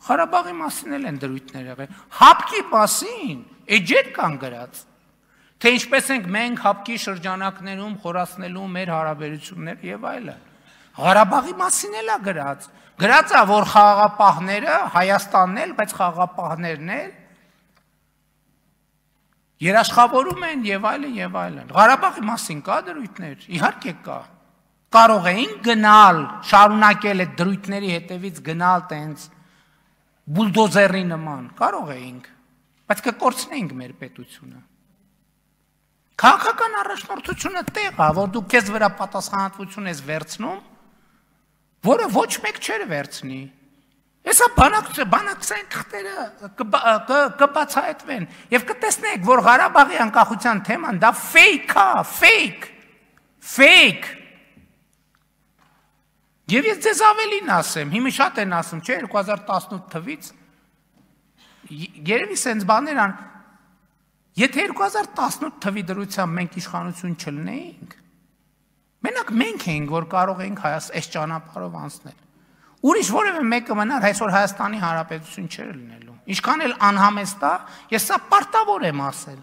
Ղարաբաղի մասին էլ են դրույթներ եղել։ Հապկի մասին էջեր կան գրած, թե ինչպես ենք մենք հապկի շրջանակներում խորացնելու մեր հարաբերությունները եւ այլն։ Ղարաբաղի մասին էլ է գրած։ Գրած է, որ խաղաղապահները Հայաստանն էլ, բայց խաղաղապահներն էլ երաշխավորում են եւ այլն եւ այլն։ Ղարաբաղի մասին կա դրույթներ, իհարկե կա։ Կարող էին գնալ, շարունակել այդ դրույթների հետևից գնալ տենց բուլդոզերի նման, կարող էինք, բայց կկորցնեինք մեր պետությունը։ Քաղաքական առաջնորդությունը տեղ է, որ դու քեզ վրա պատասխանատվություն ես վերցնում, որը ոչ մեկ չէր վերցնի։ Հեսա բանակցային թղթերը կբացահայտվեն եւ կտեսնեք, որ Ղարաբաղի անկախության թեման դա ֆեյք է, ֆեյք։ Եվ ես ձեզ ավելին ասեմ, հիմա շատ են ասում, չէ, 2018 թվից, երևի սենց բաներ ան, եթե 2018 թվի դրությամբ մենք իշխանություն չլինեինք, մենակ մենք էինք, որ կարող էինք այս ճանապարհով անցնել։ Ուրիշ որևէ մեկը մնար, այսօր Հայաստանի Հանրապետություն չէր լինելու։ Ինչքան էլ անհամեստ է, ես սա պարտավոր եմ ասել։